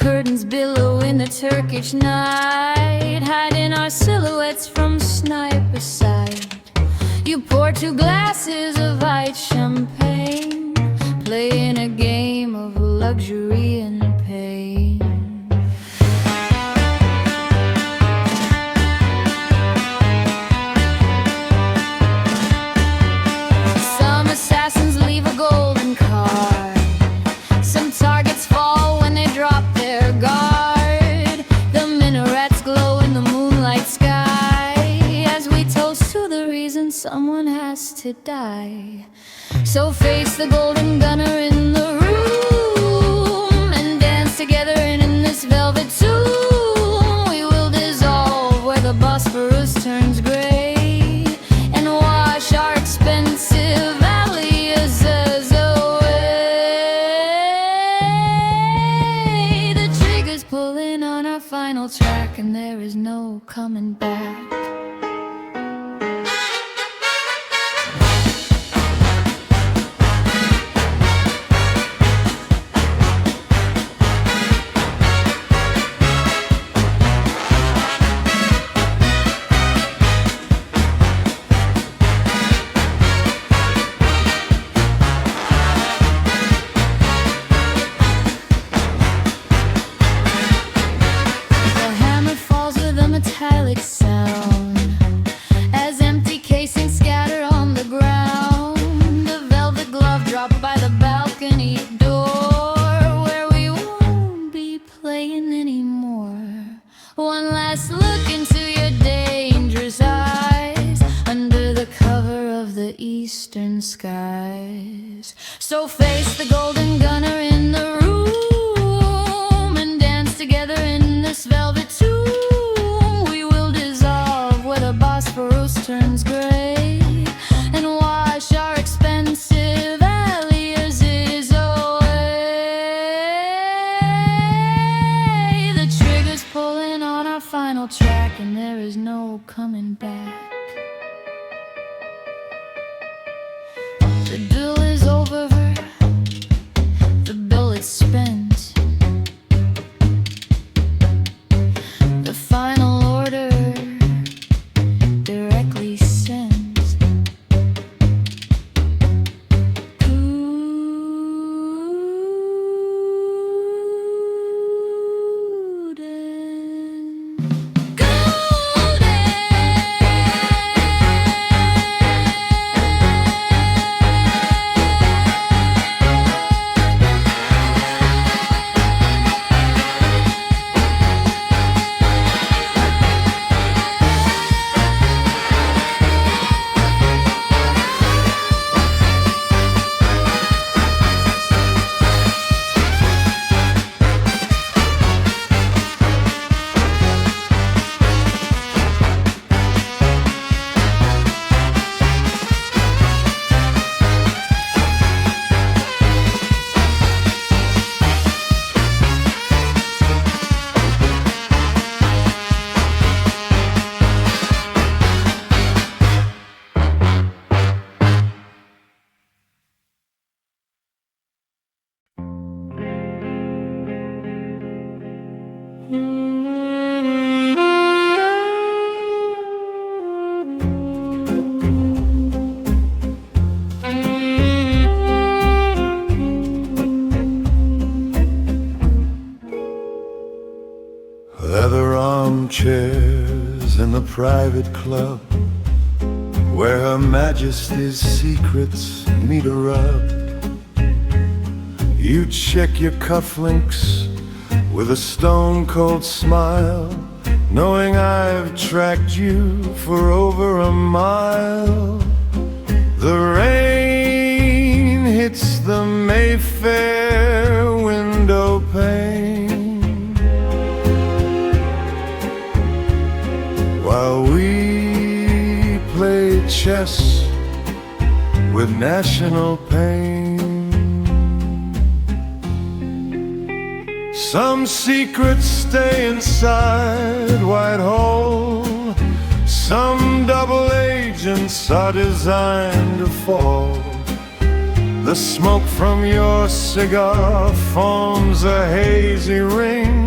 curtains billow in the Turkish night, hiding our silhouettes from sniper sight. You pour 2 glasses of white champagne, playing a game of luxury and pain. Some assassins leave a golden card, some targets fall when they drop their guard. The minarets glow in the moonlight sky as we toast to the reason someone has to die. So face the golden gunner in the room and dance together in this velvet tomb. We will dissolve where the Bosphorus turns gray and wash our expensive aliases away. The trigger's pulling on our final track and there is no coming back. Metallic sound as empty casings scatter on the ground. The velvet glove dropped by the balcony door where we won't be playing anymore. One last look into your dangerous eyes under the cover of the eastern skies. So face the golden gunner in the room and dance together in this velvet tomb. Bosphorus turns gray and wash our expensive aliases away. The trigger's pulling on our final track and there is no coming back. The duel is over, the bullet's spent. The final order directly sent. Leather armchairs in the private club where Her Majesty's secrets meet a rub. You check your cufflinks with a stone-cold smile, knowing I've tracked you for over a mile. The rain hits the Mayfair window pane while we play chess with national pain. Some secrets stay inside Whitehall, some double agents are designed to fall. The smoke from your cigar forms a hazy ring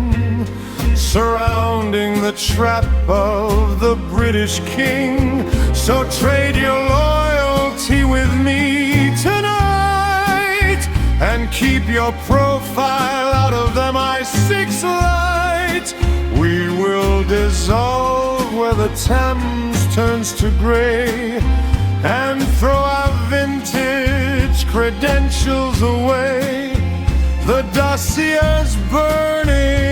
surrounding the trap of the British king. So trade your loyalty with me tonight, and keep your profile out of the MI6 light. We will dissolve where the Thames turns to gray, and throw our vintage credentials away. The dossier's burning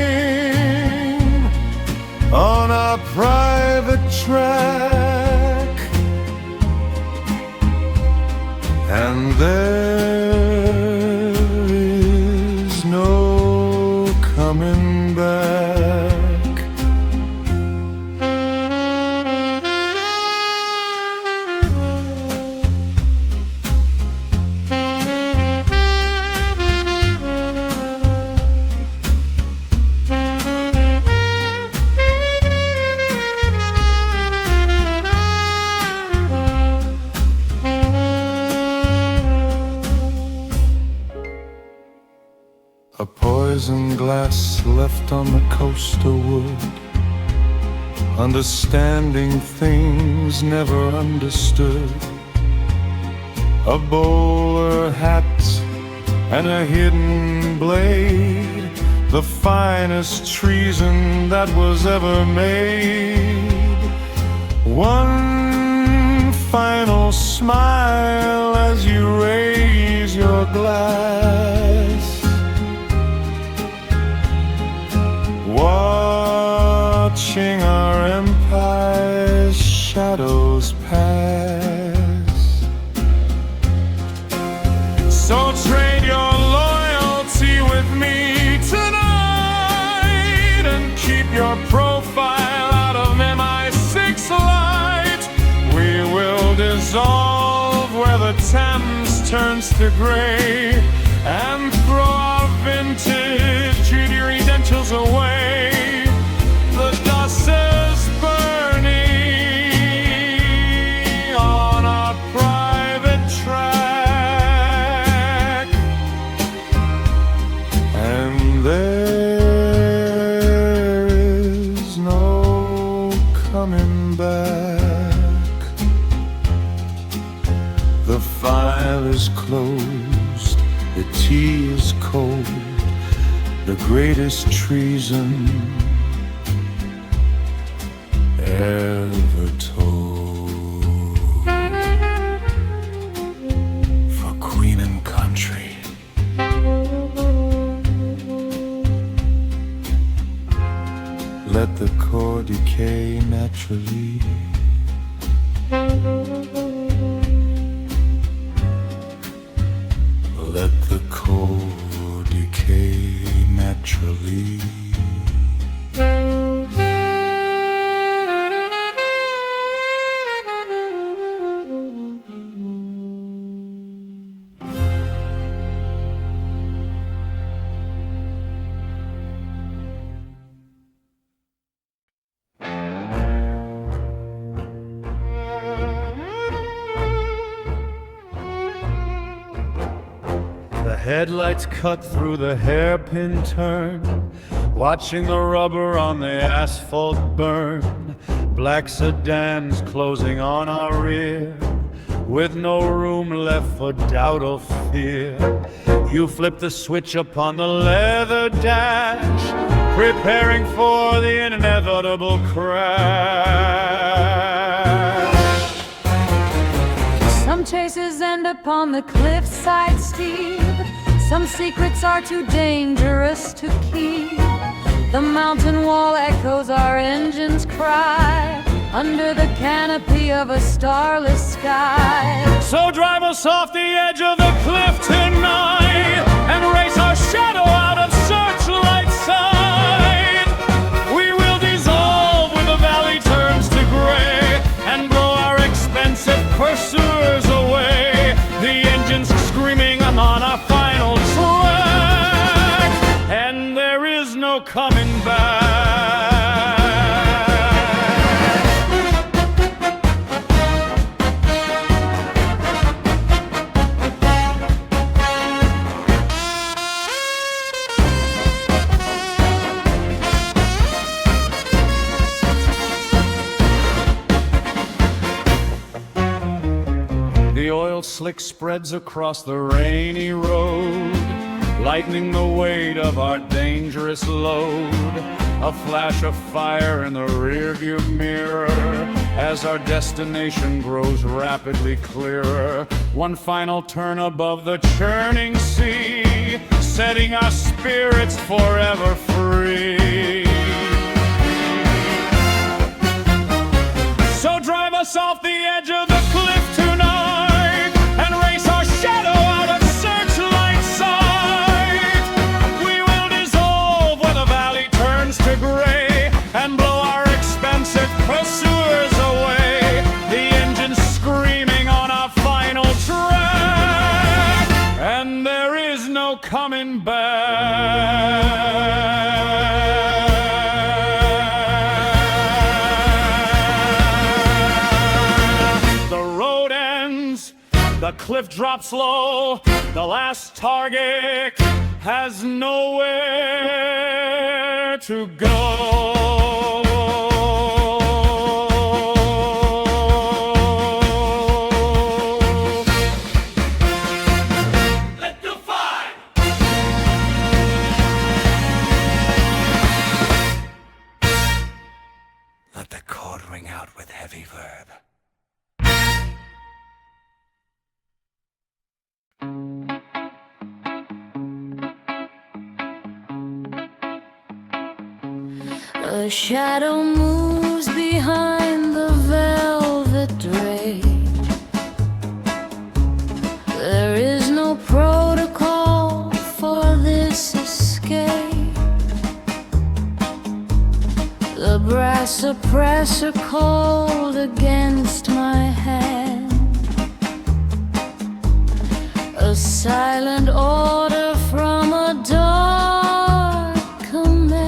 on our private track, and there is no coming back. A poison glass left on the coaster wood, understanding things never understood. A bowler hat and a hidden blade, the finest treason that was ever made. One final smile as you raise your glass, watching our empire's shadows pass. So trade your loyalty with me tonight, and keep your profile out of MI6 light. We will dissolve where the Thames turns to gray, and throw our vintage credentials away. The dust is burning on our private track, and there is no coming back. The file is closed, the tea is cold, the greatest treason ever told. For Queen and country, let the core decay naturally. Let the core decay naturally. Headlights cut through the hairpin turn, watching the rubber on the asphalt burn. Black sedans closing on our rear, with no room left for doubt or fear. You flip the switch upon the leather dash, preparing for the inevitable crash. Some chases end upon the cliffside steep. Some secrets are too dangerous to keep. The mountain wall echoes our engines' cry under the canopy of a starless sky. So drive us off the edge of the cliff tonight, and race our shadow out of searchlight sight. We will dissolve when the valley turns to gray, and blow our expensive pursuers away. The engines screaming on our final track, and there is no coming back. slick spreads across the rainy road, lightening the weight of our dangerous load. A flash of fire in the rearview mirror as our destination grows rapidly clearer. One final turn above the churning sea, setting our spirits forever free. So drive us off the edge of the cliff tonight and race our shadow out of searchlight sight. We will dissolve where the valley turns to gray and blow our expensive pursuers away. The engine's screaming on our final track, and there is no coming back. The cliff drops low, the last target has nowhere to go. Let the fire! Let the chord ring out with heavy verb. A shadow moves behind the velvet drapes. There is no protocol for this escape. The brass oppressor cold against my hand. A silent order from a dark command.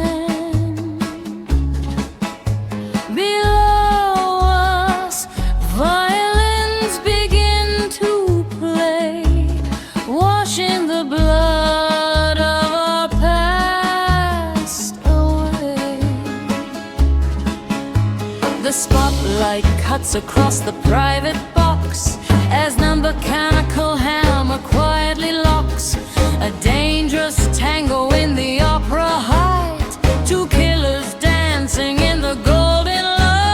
Below us, violins begin to play, washing the blood of our past away. The spotlight cuts across the private box as non-mechanical hammer quietly locks a dangerous tango in the opera height. Two killers dancing in the golden light.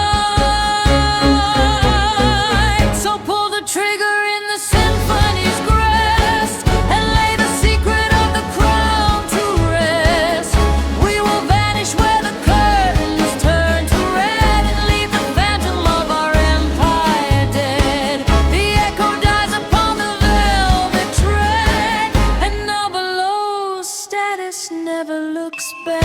So pull the trigger in the symphony's crest and lay the secret of the crown to rest. We will vanish where the curtains turn to red and leave the phantom of our empire dead. The echo dies upon the velvet track, and now below status never looks back.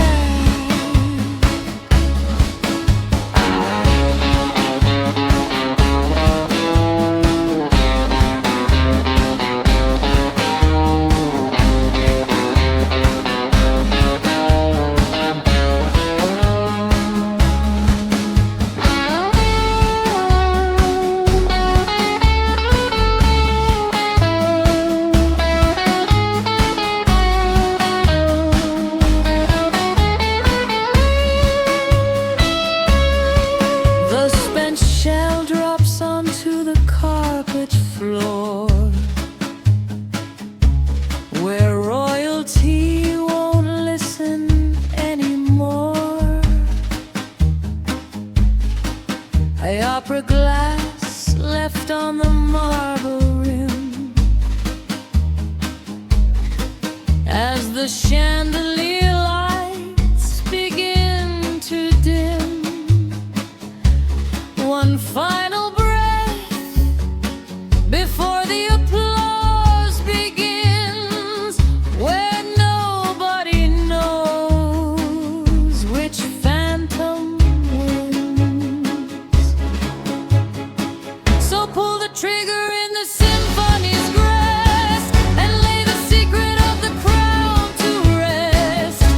The spent shell drops onto the carpet floor, where royalty won't listen anymore. A opera glass left on the marble rim as the chandelier lights begin to dim. One final breath before the applause begins, where nobody knows which phantom wins. So pull the trigger in the symphony's crest and lay the secret of the crown to rest.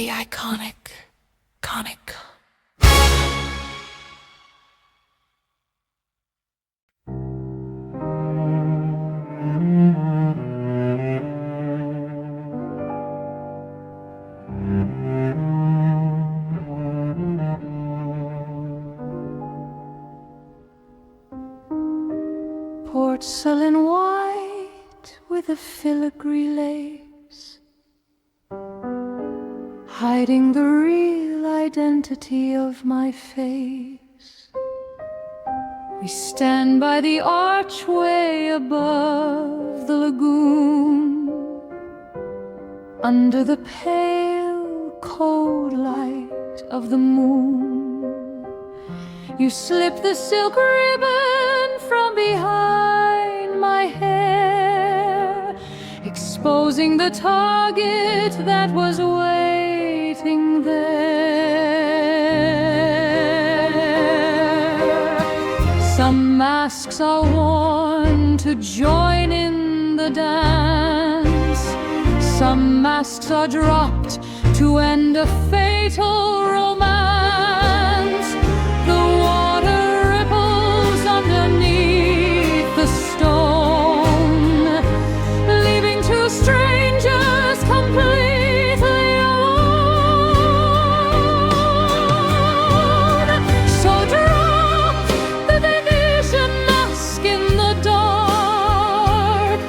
the iconic. Porcelain white with a filigree lace, hiding the real identity of my face. We stand by the archway above the lagoon, under the pale, cold light of the moon. You slip the silk ribbon from behind my hair, exposing the target that was waiting there. Some masks are worn to join in the dance. Some masks are dropped to end a fatal romance. The water ripples underneath the stone, leaving two strangers completely alone. So drop the Venetian mask in the dark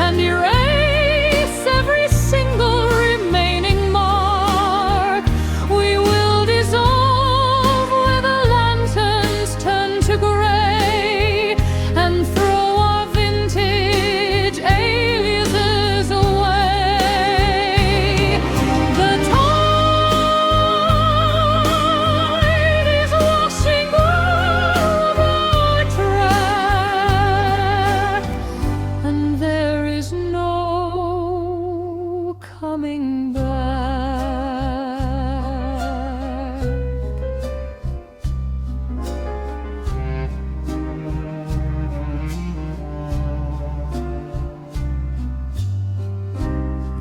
and erase every single remaining mark. We will dissolve where the lanterns turn to gray and throw our vintage aliases away. The tide is washing over our track, and there is no coming back.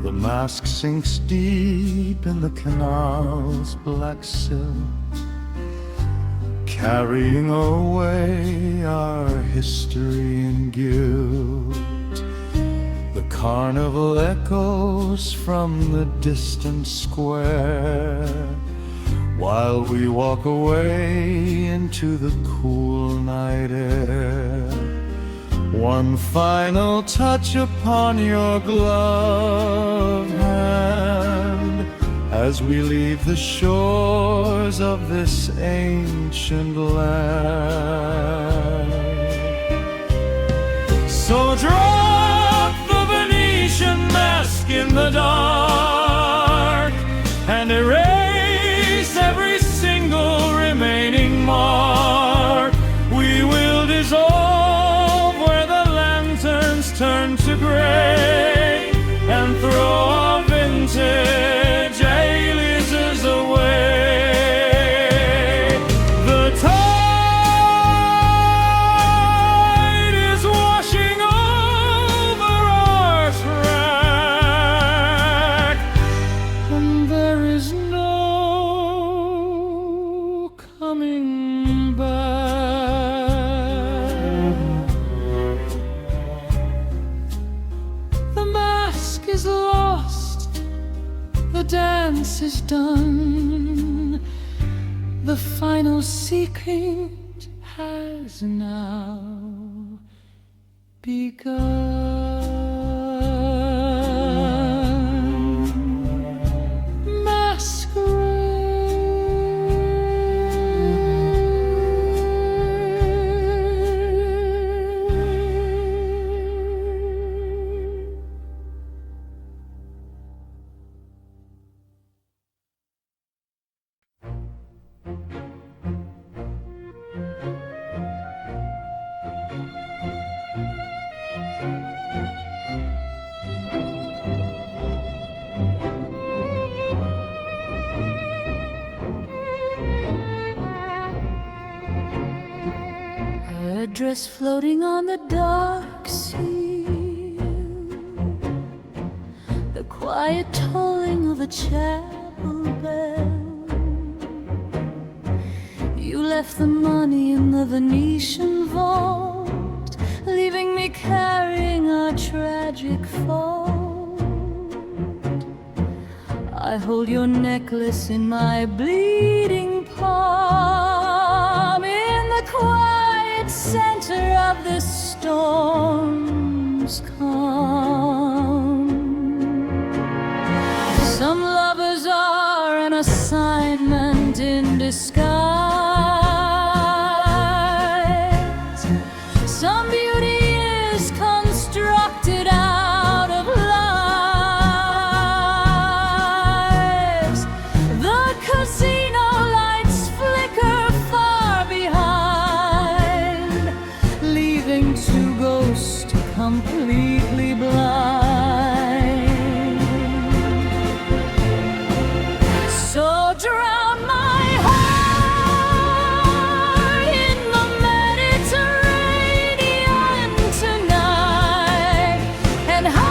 The mask sinks deep in the canal's black sill, carrying away our history and guilt. The carnival echoes from the distant square, while we walk away into the cool night air. One final touch upon your gloved hand as we leave the shores of this ancient land. So drop the Venetian mask in the dark and erase every single remaining mark. We will dissolve where the lanterns turn to gray and throw our vintage aliases away. The tide is washing over our track, and there is no coming back. The mask is lost, the dance is done, the final secret has now begun. A dress floating on the dark sea, the quiet tolling of a chapel bell. You left the money in the Venetian vault, leaving me carrying our tragic fault. I hold your necklace in my bleeding palm, in the quiet center of the storm's calm. Some lovers are an assignment in disguise. Some beauty is constructed out of lies. The casino lights flicker far behind, leaving two ghosts completely blind. So drown my heart in the Mediterranean tonight, and hide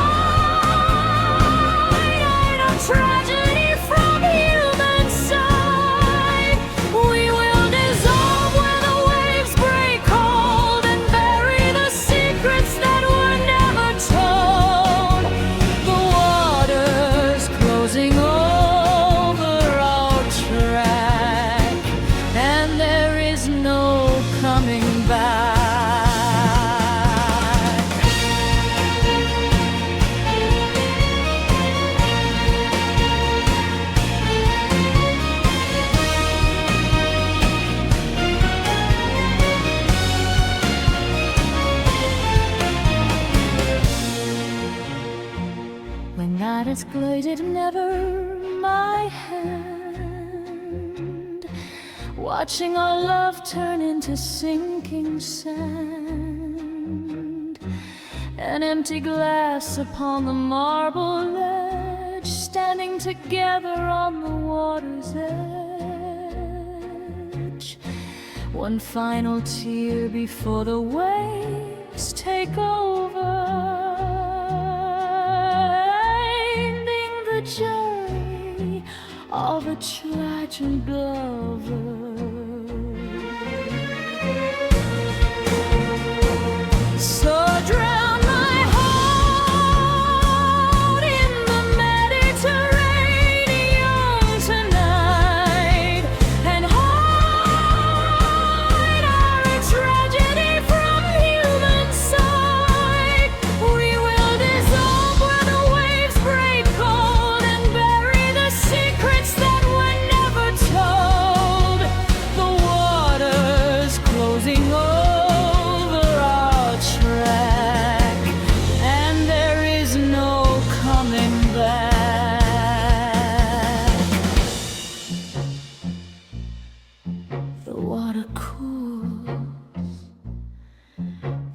a tragedy from human sight. We will dissolve when the waves break cold, and bury the secrets that were never told. The water's closing over our track, and there is no coming back. When night has glided never my hand, watching our love turn into sinking sand. An empty glass upon the marble ledge, standing together on the water's edge. One final tear before the waves take over, ending the journey of a tragic lover. So drown my heart in the Mediterranean tonight, and hide our tragedy from human sight. We will dissolve where the waves break cold, and bury the secrets that were never told. The water's closing over our track, and there is no coming back. The water cools,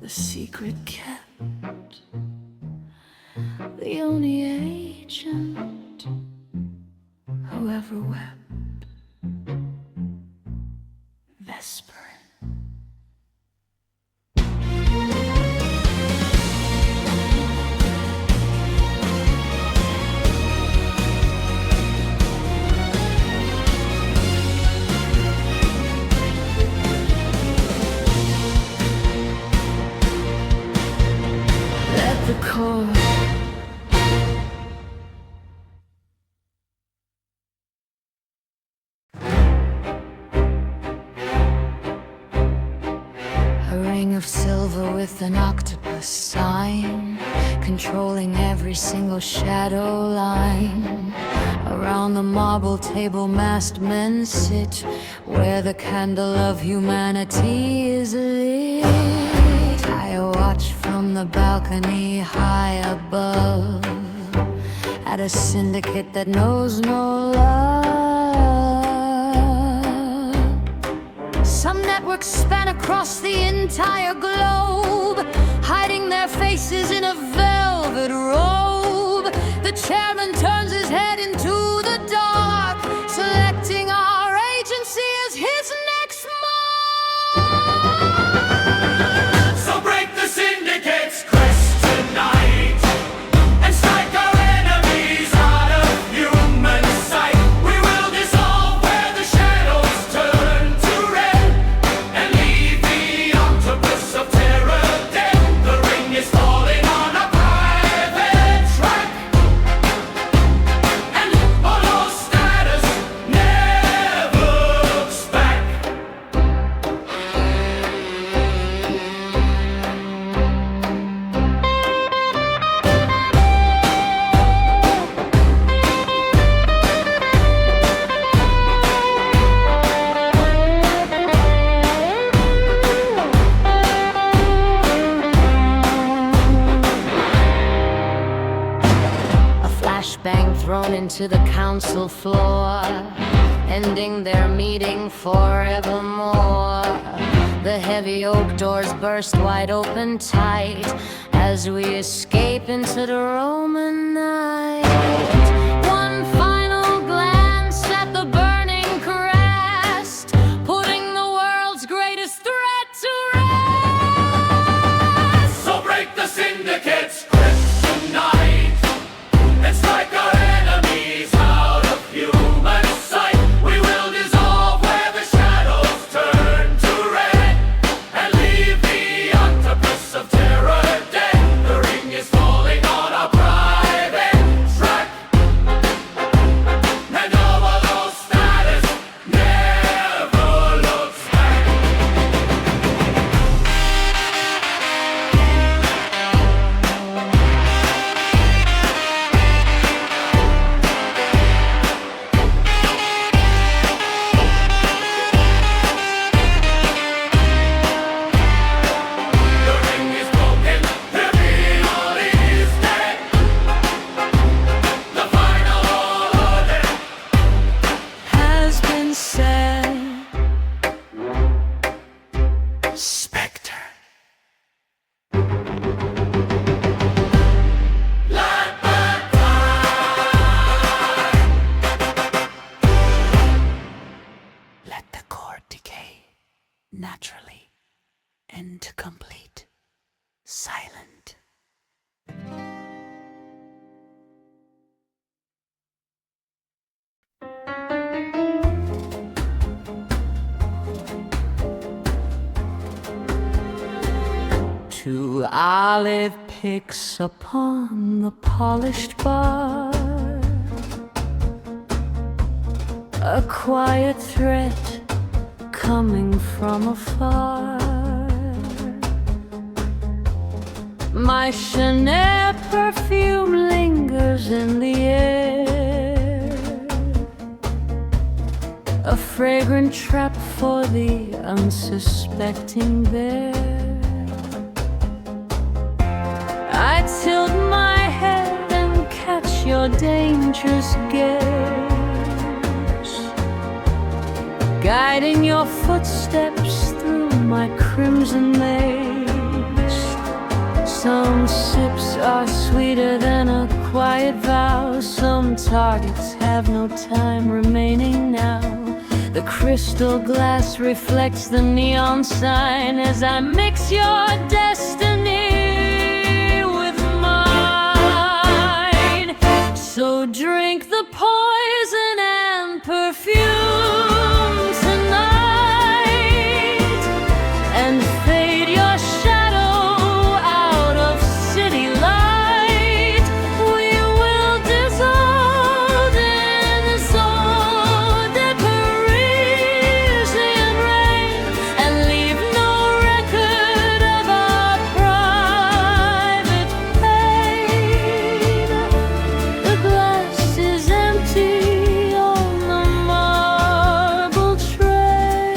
the secret kept, the only agent who ever wept. Vesper. Let the chord a ring of silver with an octopus sign, controlling every single shadow line. Around the marble table masked men sit, where the candle of humanity is lit. I watch from the balcony high above, at a syndicate that knows no love. Some networks span across the entire globe, hiding their faces in a velvet robe. The chairman turns his head into the dark, selecting our agency as his next mark. So break the syndicate's crest tonight, and strike our enemies out of human sight. We will thrown into the council floor, ending their meeting forevermore. The heavy oak doors burst wide open tight as we escape into the Roman night. One final glance at the burning crest, putting the world's greatest threat to rest. So break the syndicate's grip tonight and strike our enemies out of human sight. We will dissolve where the shadows turn to red and leave the octopus of terror dead. The ring is falling on our private track, and overload status never looks back. The ring is broken, everybody is dead. The final order Has been said. Spectre. Let the cord decay naturally into complete silent. Two olive picks upon the polished bar, a quiet threat coming from afar. My Chanel perfume lingers in the air, a fragrant trap for the unsuspecting bear. I tilt my head and catch your dangerous gaze, guiding your footsteps through my crimson maze. Some sips are sweeter than a quiet vow. Some targets have no time remaining now. The crystal glass reflects the neon sign as I mix your destiny with mine. So drink the poison and perfume tonight, and fade your shadow out of city light. We will dissolve in the eau de Parisian rain and leave no record of our private pain. The glass is empty on the marble tray.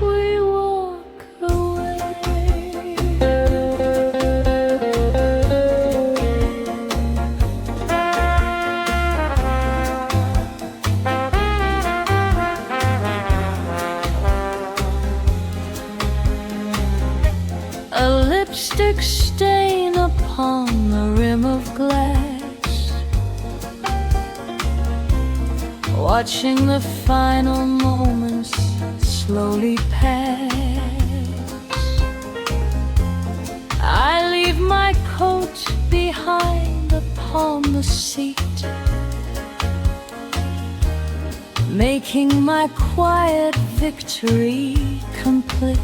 We walk away. A lipstick stain upon the rim of glass, watching the final moments slowly pass. I leave my coat behind upon the seat, making my quiet victory complete.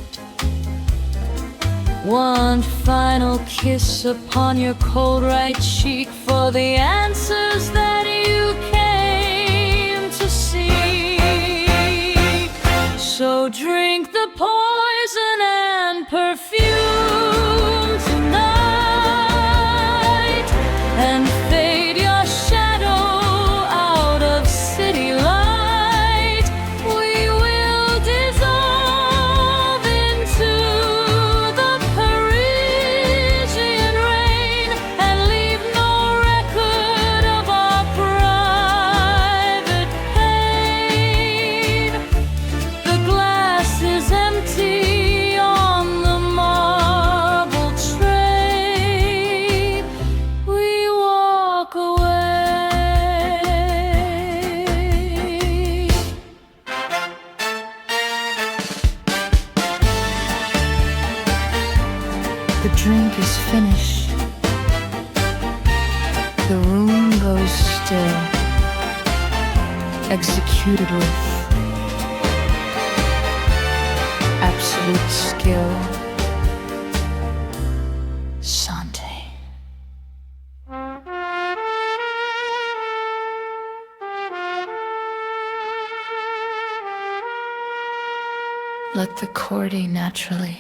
One final kiss upon your cold right cheek for the answers that you came to seek. So drink the poison and perfume tonight, and fade your shadow out of city light. We will dissolve into the Parisian rain and leave no record of our executed with absolute skill. Sante. Let the chordy naturally.